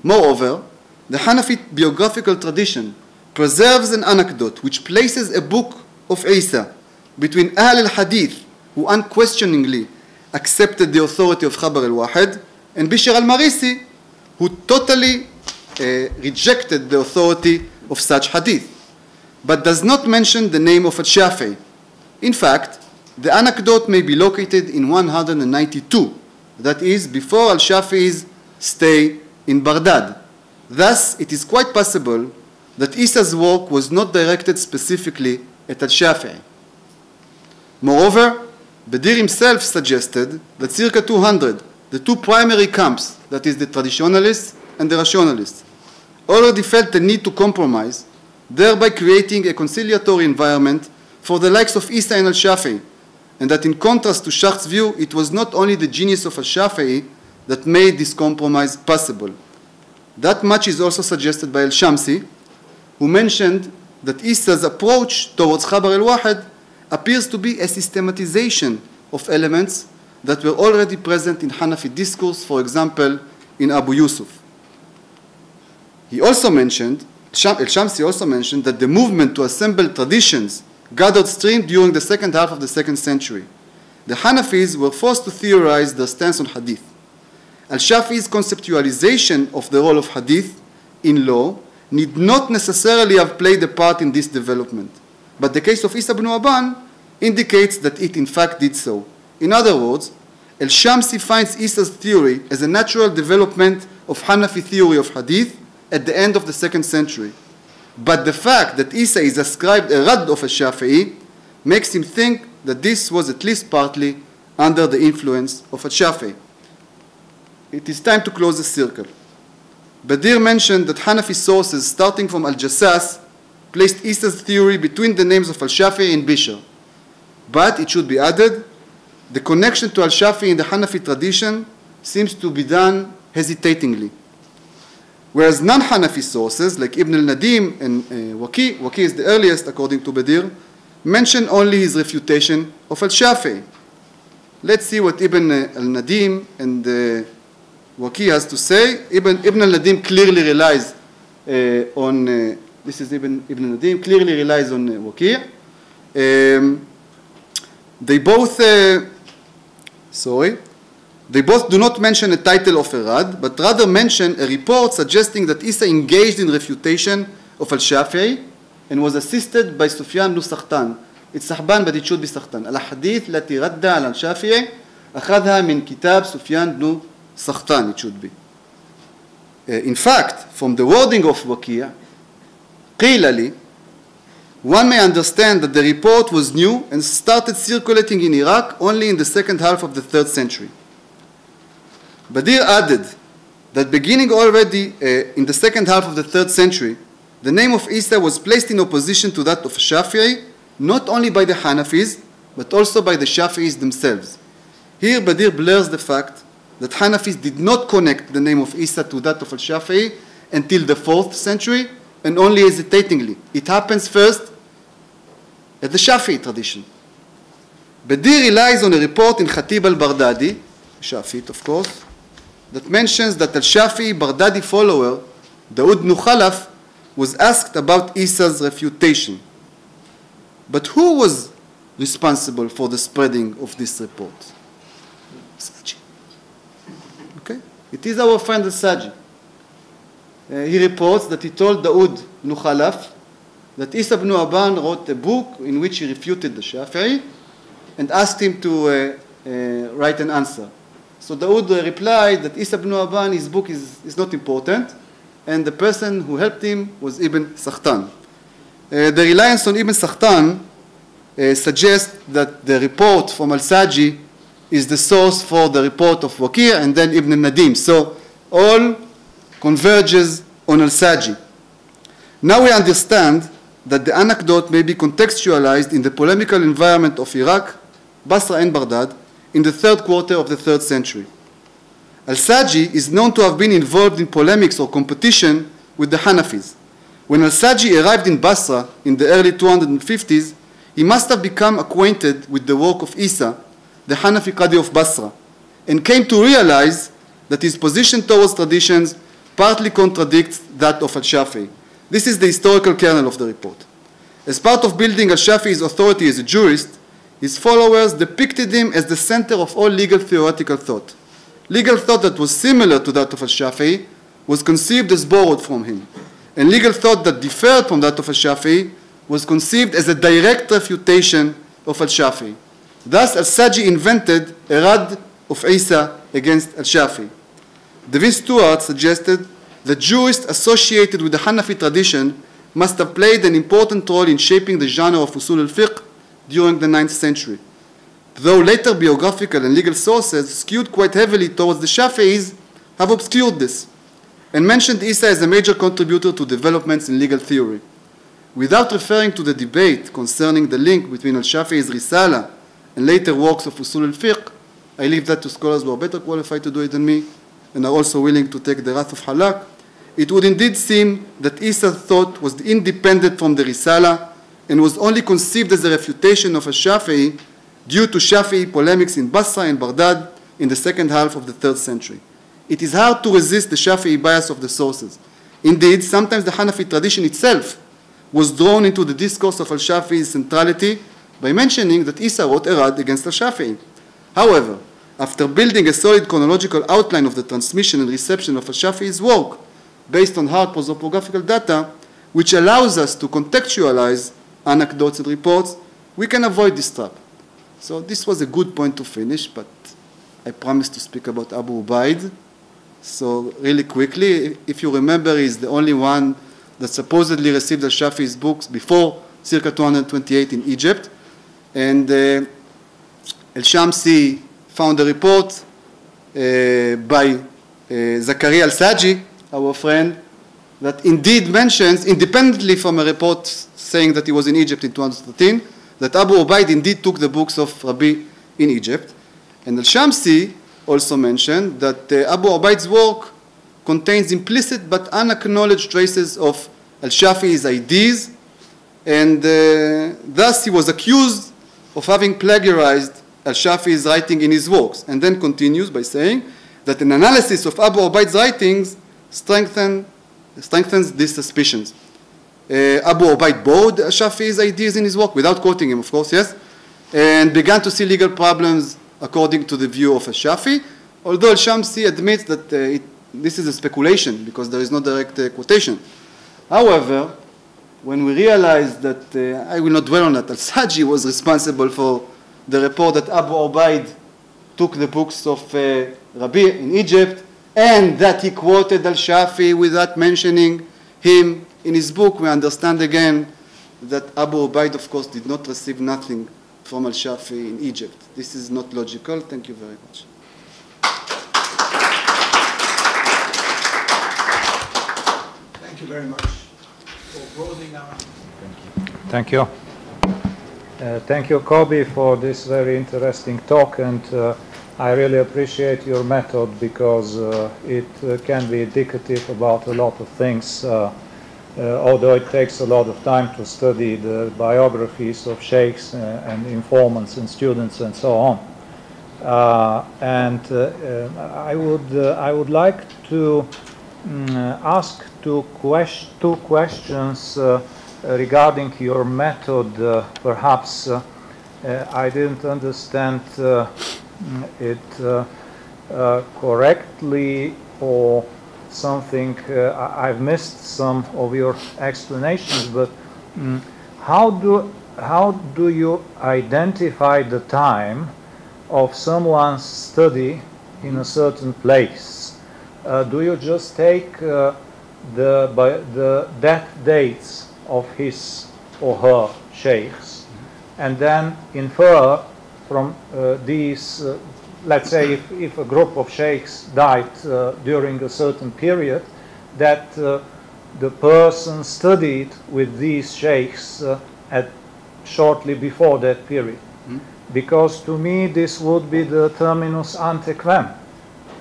Moreover, the Hanafi biographical tradition preserves an anecdote which places a book of Isa between Ahl al-Hadith, who unquestioningly accepted the authority of Khabar al-Wahid, and Bishr al-Marisi, who totally rejected the authority of such hadith. but does not mention the name of al-Shafi'i. In fact, the anecdote may be located in 192, that is, before al-Shafi'i's stay in Baghdad. Thus, it is quite possible that Isa's work was not directed specifically at al-Shafi'i. Moreover, Badir himself suggested that circa 200, the two primary camps, that is the traditionalists and the rationalists, already felt the need to compromise, thereby creating a conciliatory environment for the likes of Isa and al-Shafi'i, and that in contrast to Schacht's view, it was not only the genius of al-Shafi'i that made this compromise possible. That much is also suggested by al-Shamsi, who mentioned that Isa's approach towards Khabar al-Wahid appears to be a systematization of elements that were already present in Hanafi discourse, for example, in Abu Yusuf. He also mentioned, al-Shamsi also mentioned, that the movement to assemble traditions gathered steam during the second half of the 2nd century. The Hanafis were forced to theorize their stance on hadith. Al-Shafi'i's conceptualization of the role of hadith in law need not necessarily have played a part in this development, but the case of Isa ibn Aban indicates that it in fact did so. In other words, al-Shamsi finds Isa's theory as a natural development of Hanafi theory of hadith at the end of the 2nd century. But the fact that Isa is ascribed a Radd of al-Shafi'i makes him think that this was at least partly under the influence of al-Shafi'i. It is time to close the circle. Badir mentioned that Hanafi sources starting from al-Jassas placed Isa's theory between the names of al-Shafi'i and Bishr. But it should be added, the connection to al-Shafi'i in the Hanafi tradition seems to be done hesitatingly. Whereas non-Hanafi sources, like Ibn al-Nadim and Waki is the earliest according to Badir, mention only his refutation of al-Shafi'i. Let's see what Ibn al-Nadim and Waki has to say. Ibn al-Nadim clearly relies on, this is Ibn al-Nadim, clearly relies on Waki. They both do not mention a title of a Rad, but rather mention a report suggesting that Isa engaged in refutation of al-Shafi'i and was assisted by Sufyan ibn Sakhtan. It's Sahban, but it should be Sakhtan. Al-Hadith lati radda al-Shafi'i akhadha min kitab Sufyan ibn Sakhtan, it should be. In fact, from the wording of Waqi', qila li, one may understand that the report was new and started circulating in Iraq only in the second half of the 3rd century. Badir added that beginning already in the second half of the 3rd century, the name of Isa was placed in opposition to that of Shafi'i, not only by the Hanafis, but also by the Shafi'is themselves. Here Badir blurs the fact that Hanafis did not connect the name of Isa to that of al-Shafi'i until the 4th century, and only hesitatingly. It happens first at the Shafi'i tradition. Badir relies on a report in Khatib al-Baghdadi, Shafi'it of course, that mentions that al-Shafi'i Baghdadi follower, Daud ibn Khalaf, was asked about Isa's refutation. But who was responsible for the spreading of this report? Saji. Okay? It is our friend al-Saji. He reports that he told Daud ibn Khalaf that Isa ibn Aban wrote a book in which he refuted the Shafi'i and asked him to write an answer. So Daud replied that Isa ibn Aban, his book is not important, and the person who helped him was Ibn Sakhtan. The reliance on Ibn Sakhtan suggests that the report from al-Saji is the source for the report of Waqi' and then Ibn al-Nadim. So all converges on al-Saji. Now we understand that the anecdote may be contextualized in the polemical environment of Iraq, Basra and Baghdad in the 3rd quarter of the 3rd century. Al-Saji is known to have been involved in polemics or competition with the Hanafis. When al-Saji arrived in Basra in the early 250s, he must have become acquainted with the work of Isa, the Hanafi Qadi of Basra, and came to realize that his position towards traditions partly contradicts that of al-Shafi'i. This is the historical kernel of the report. As part of building al-Shafi'i's authority as a jurist, his followers depicted him as the center of all legal theoretical thought. Legal thought that was similar to that of al-Shafi'i was conceived as borrowed from him, and legal thought that differed from that of al-Shafi'i was conceived as a direct refutation of al-Shafi'i. Thus, al-Sajji invented a rad of Isa against al-Shafi'i. Devin Stewart suggested that jurists associated with the Hanafi tradition must have played an important role in shaping the genre of usul al-fiqh during the 9th century. Though later biographical and legal sources skewed quite heavily towards the Shafi'is have obscured this and mentioned Isa as a major contributor to developments in legal theory. Without referring to the debate concerning the link between al-Shafi'i's Risala and later works of usul al-fiqh, I leave that to scholars who are better qualified to do it than me and are also willing to take the wrath of halak. It would indeed seem that Isa's thought was independent from the Risala and was only conceived as a refutation of al-Shafi'i due to Shafi'i polemics in Basra and Baghdad in the second half of the 3rd century. It is hard to resist the Shafi'i bias of the sources. Indeed, sometimes the Hanafi tradition itself was drawn into the discourse of al-Shafi'i's centrality by mentioning that Isa wrote a rad against al-Shafi'i. However, after building a solid chronological outline of the transmission and reception of al-Shafi'i's work based on hard prosopographical data, which allows us to contextualize anecdotes and reports, we can avoid this trap. So this was a good point to finish, but I promised to speak about Abu Ubaid. So really quickly, if you remember, he's the only one that supposedly received al-Shafi'i's books before circa 228 in Egypt. And al-Shamsi found a report by Zakaria al-Sajji, our friend, that indeed mentions, independently from a report saying that he was in Egypt in 213, that Abu Ubaid indeed took the books of Rabi in Egypt. And al-Shamsi also mentioned that Abu Ubaid's work contains implicit but unacknowledged traces of al-Shafi'i's ideas, and thus he was accused of having plagiarized al-Shafi'i's writing in his works, and then continues by saying that an analysis of Abu Ubaid's writings strengthens these suspicions. Abu Ubaid borrowed al-Shafi'i's ideas in his work, without quoting him, of course, yes, and began to see legal problems according to the view of al-Shafi'i, although al-Shamsi admits that this is a speculation because there is no direct quotation. However, when we realize that, I will not dwell on that, al-Sajji was responsible for the report that Abu Ubaid took the books of Rabi in Egypt, and that he quoted al-Shafi'i without mentioning him in his book, we understand again that Abu Ubaid, of course, did not receive nothing from al-Shafi'i in Egypt. This is not logical. Thank you very much. Thank you very much for broadening our... Thank you. Thank you, Kobi, for this very interesting talk, and I really appreciate your method because it can be indicative about a lot of things, although it takes a lot of time to study the biographies of sheikhs and informants and students and so on. I would like to ask two questions regarding your method. Perhaps I didn't understand it correctly, or something, I've missed some of your explanations, but how do you identify the time of someone's study in a certain place? Do you just take the death dates of his or her sheikhs and then infer from these, let's say if a group of sheikhs died during a certain period, that the person studied with these sheikhs shortly before that period? Because to me this would be the terminus ante quem.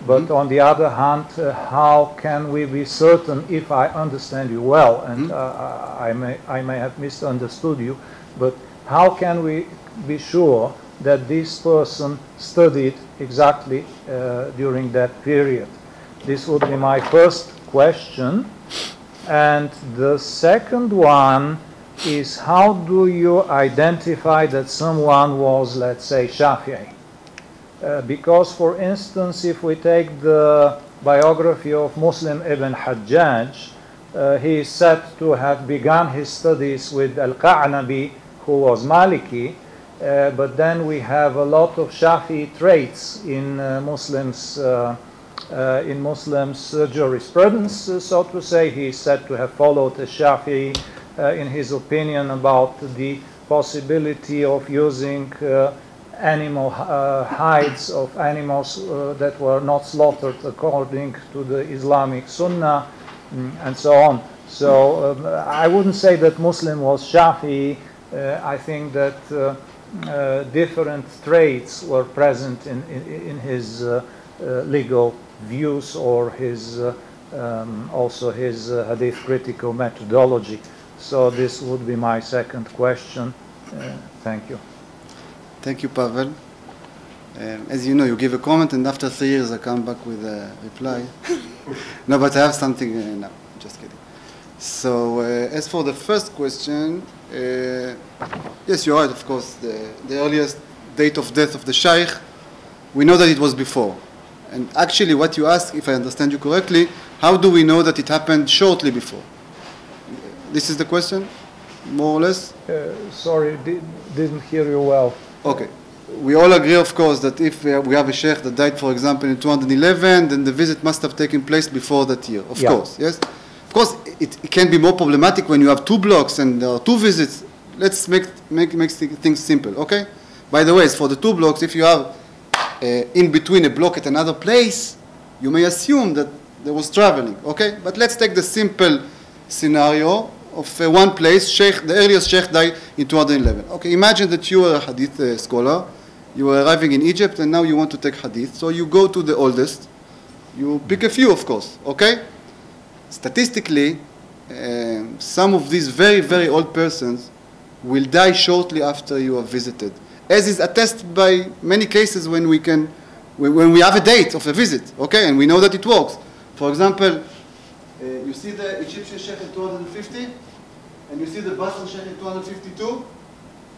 But on the other hand, how can we be certain, if I understand you well, and I may have misunderstood you, but how can we be sure that this person studied exactly during that period? This would be my first question. And the second one is, how do you identify that someone was, let's say, Shafi'i? Because, for instance, if we take the biography of Muslim ibn Hajjaj, he is said to have begun his studies with Al-Qa'nabi, who was Maliki, but then we have a lot of Shafi'i traits in Muslims' jurisprudence, so to say. He is said to have followed a Shafi'i in his opinion about the possibility of using animal hides of animals that were not slaughtered according to the Islamic Sunnah, and so on. So I wouldn't say that Muslim was Shafi'i. I think that different traits were present in his legal views or his also his hadith critical methodology. So this would be my second question. Thank you. Thank you, Pavel. As you know, you give a comment, and after 3 years, I come back with a reply. No, but I have something now. Just kidding. So, as for the first question, yes, you're right. Of course, the earliest date of death of the Shaykh, we know that it was before. And actually, what you ask, if I understand you correctly, how do we know that it happened shortly before? This is the question, more or less? Sorry, didn't hear you well. Okay. We all agree, of course, that if we have a sheikh that died, for example, in 211, then the visit must have taken place before that year, of course, yes? Of course, it can be more problematic when you have 2 blocks and there are 2 visits. Let's make things simple, okay? By the way, as for the 2 blocks, if you have in between a block at another place, you may assume that there was traveling, okay? But let's take the simple scenario of one place. The earliest sheikh died in 211. Okay, imagine that you are a hadith scholar. You are arriving in Egypt and now you want to take hadith. So you go to the oldest. You pick a few, of course, okay? Statistically, some of these very, very old persons will die shortly after you are visited, as is attested by many cases when we have a date of a visit, okay, and we know that it works. For example, you see the Egyptian sheikh in 250, and you see the Basran sheikh in 252.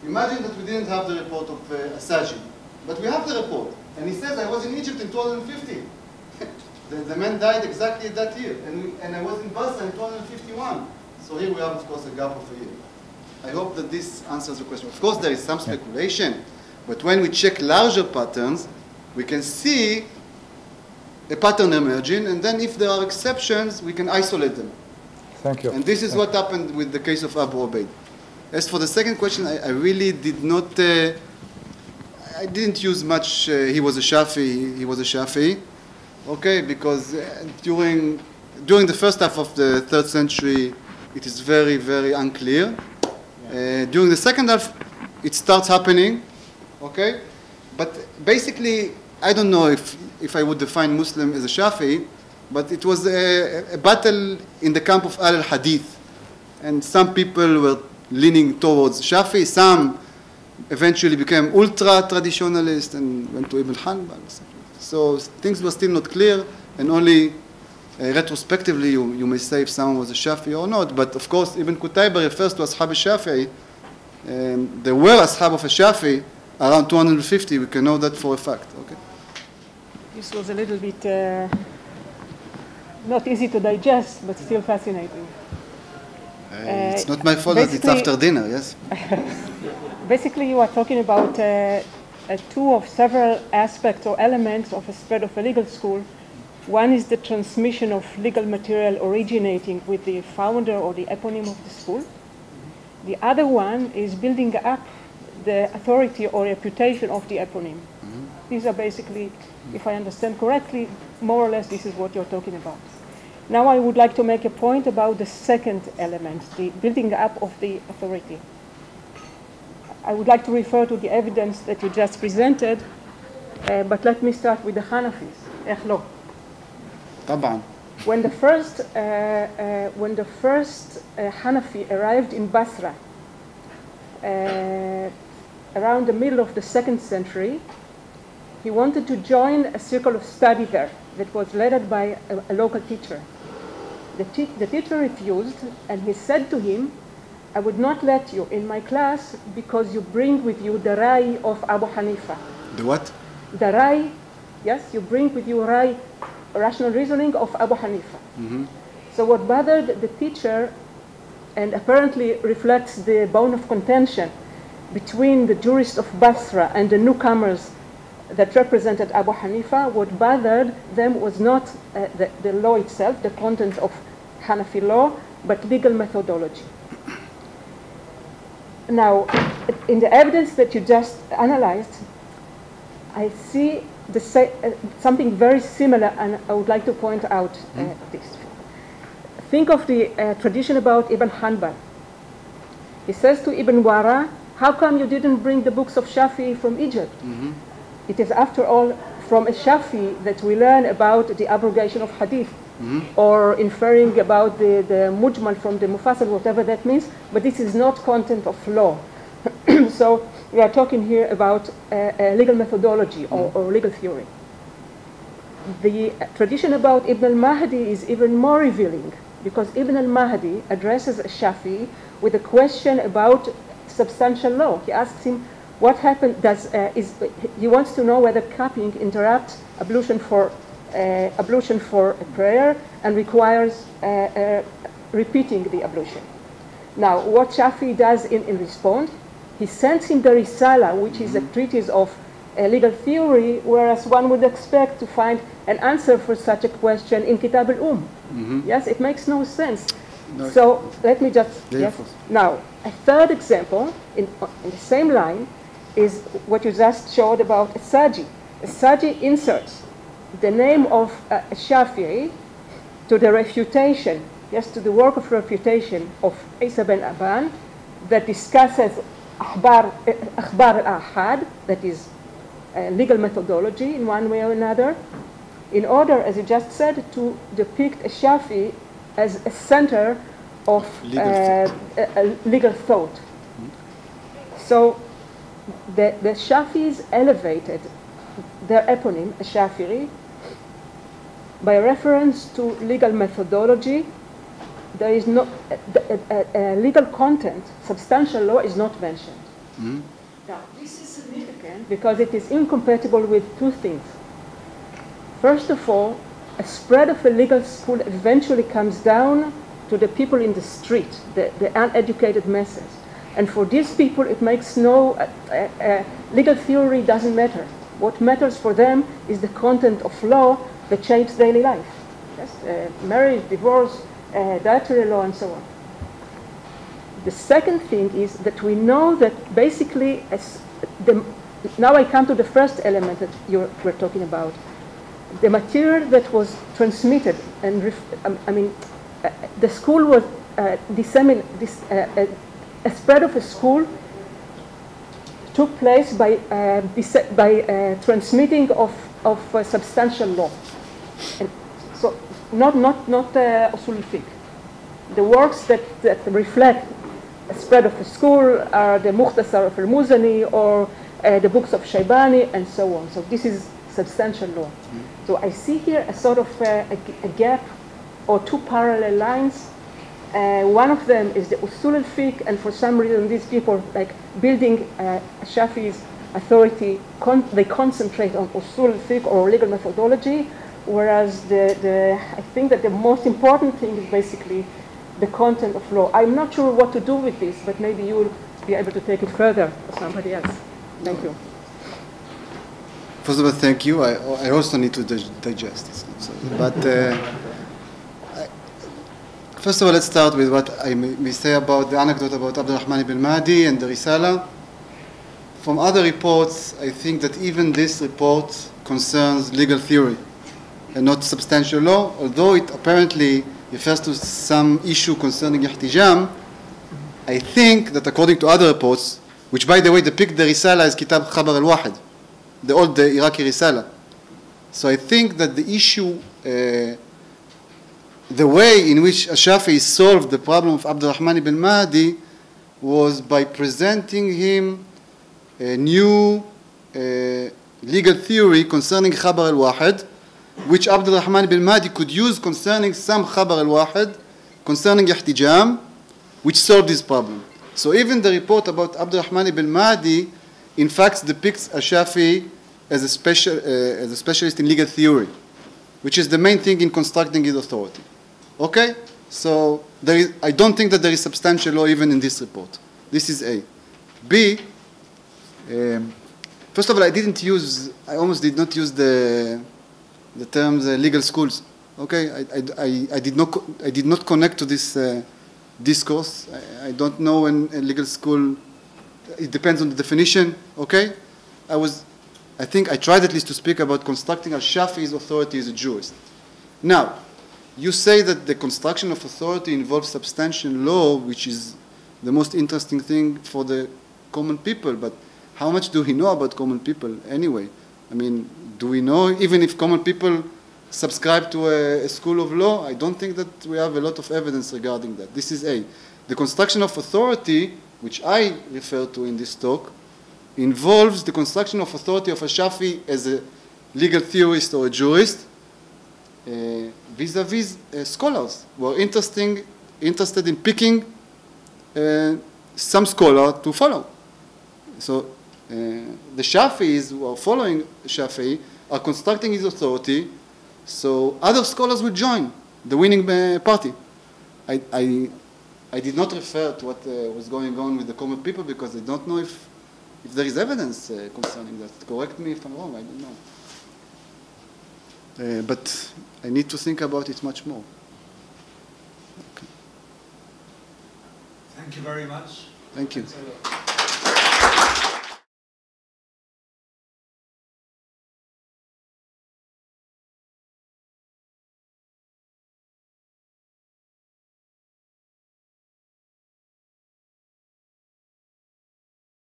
Imagine that we didn't have the report of Asaji, but we have the report, and he says, I was in Egypt in 250. the man died exactly that year, and I was in Basra in 251. So here we have, of course, a gap of a year. I hope that this answers the question. Of course, there is some speculation, but when we check larger patterns, we can see a pattern emerging, and then if there are exceptions, we can isolate them. Thank you. And this is what happened with the case of Abu Ubaid. As for the second question, I really did not, I didn't use much, he was a Shafi'i, okay, because during the first half of the 3rd century, it is very, very unclear. During the second half, it starts happening, okay? But basically, I don't know if I would define Muslim as a Shafi'i, but it was a battle in the camp of al-Hadith. And some people were leaning towards Shafi'i, some eventually became ultra-traditionalist and went to Ibn Hanbal. So things were still not clear, and only retrospectively you may say if someone was a Shafi'i or not. But of course, Ibn Qutayba refers to Ashab al-Shafi'i. There were Ashab of a Shafi'i around 250. We can know that for a fact. Okay. This was a little bit not easy to digest, but still fascinating. It's not my fault that it's after dinner, yes? Basically, you are talking about 2 of several aspects or elements of a spread of a legal school. One is the transmission of legal material originating with the founder or the eponym of the school. The other one is building up the authority or reputation of the eponym. These are basically, if I understand correctly, more or less this is what you're talking about. Now I would like to make a point about the second element, the building up of the authority. I would like to refer to the evidence that you just presented, but let me start with the Hanafis. איך לא? طبعا. When the first Hanafi arrived in Basra, around the middle of the 2nd century, he wanted to join a circle of study there that was led by a local teacher. The teacher refused, and he said to him, I would not let you in my class because you bring with you the Rai of Abu Hanifa. The what? The Rai, yes, you bring with you Rai, rational reasoning of Abu Hanifa. So what bothered the teacher, and apparently reflects the bone of contention between the jurists of Basra and the newcomers that represented Abu Hanifa, what bothered them was not the law itself, the content of Hanafi law, but legal methodology. Now, in the evidence that you just analyzed, I see something very similar, and I would like to point out this. Think of the tradition about Ibn Hanbal. He says to Ibn Wara, how come you didn't bring the books of Shafi from Egypt? Mm-hmm. It is, after all, from a Shafi that we learn about the abrogation of hadith, or inferring about the mujmal from the mufassal, whatever that means, but this is not content of law. So we are talking here about legal methodology or legal theory. The tradition about Ibn al-Mahdi is even more revealing, because Ibn al-Mahdi addresses a Shafi with a question about substantial law. He asks him, what happened, he wants to know whether cupping interrupts ablution for a prayer and requires repeating the ablution. Now, what Shafi does in response, he sends him the Risala, which is a treatise of legal theory, whereas one would expect to find an answer for such a question in Kitab al-Umm. Yes, it makes no sense. No. So let me just, yes. Now, a third example in the same line is what you just showed about As-Saji. As-Saji inserts the name of Shafi'i to the refutation, yes, to the work of refutation of Isa ben Aban that discusses Akhbar al-Ahad, that is legal methodology in one way or another, in order, as you just said, to depict a Shafi'i as a center of legal thought. So the Shafi'is elevated their eponym, Shafi'i, by reference to legal methodology. There is no legal content, substantial law is not mentioned. Now, this is significant because it is incompatible with two things. First of all, a spread of a legal school eventually comes down to the people in the street, the uneducated masses. And for these people, it makes no, legal theory doesn't matter. What matters for them is the content of law that shapes daily life. Yes? Marriage, divorce, dietary law, and so on. The second thing is that we know that basically, now I come to the first element that we're talking about. The material that was transmitted, and the school was a spread of a school took place by transmitting of substantial law, and so not usul al-fiqh. The works that reflect a spread of a school are the Mukhtasar of al-Muzani or the books of Shaybani and so on. So this is substantial law. So I see here a sort of a gap or two parallel lines. One of them is the usul al-fiqh, and for some reason these people, like building Shafi's authority, they concentrate on usul al-fiqh or legal methodology, whereas I think that the most important thing is basically the content of law. I'm not sure what to do with this, but maybe you will be able to take it further or somebody else. Thank you. First of all, thank you. I also need to digest this. But first of all, let's start with what I may say about the anecdote about Abdurrahman ibn Mahdi and the Risala. From other reports, I think that even this report concerns legal theory and not substantial law, although it apparently refers to some issue concerning ihtijam. I think that according to other reports, which by the way depict the Risala as Kitab Khabar al-Wahid, the old Iraqi Risala. So I think that the issue, the way in which Shafi'i solved the problem of Abdurrahman ibn Mahdi was by presenting him a new legal theory concerning Khabar al-Wahid, which Abdurrahman ibn Mahdi could use concerning some Khabar al-Wahid, concerning ihtijam, which solved this problem. So even the report about Abdurrahman ibn Mahdi in fact depicts Shafi'i as a specialist in legal theory, which is the main thing in constructing his authority. Okay? So I don't think that there is substantial law even in this report. This is A. B, first of all, I almost did not use the terms legal schools. Okay? I did not connect to this discourse. I don't know when a legal school, it depends on the definition. Okay? I think I tried at least to speak about constructing al-Shafi'i's authority as a jurist. Now, you say that the construction of authority involves substantial law, which is the most interesting thing for the common people, but how much do we know about common people anyway? I mean, do we know, even if common people subscribe to a school of law? I don't think that we have a lot of evidence regarding that. This is A. The construction of authority, which I refer to in this talk, involves the construction of authority of a Shafi as a legal theorist or a jurist, vis-a-vis scholars who are interested in picking some scholar to follow. So the Shafis who are following Shafi'i are constructing his authority, so other scholars will join the winning party. I did not refer to what was going on with the common people because I don't know if there is evidence concerning that. Correct me if I'm wrong, I don't know. But I need to think about it much more. Okay. Thank you very much. Thank you.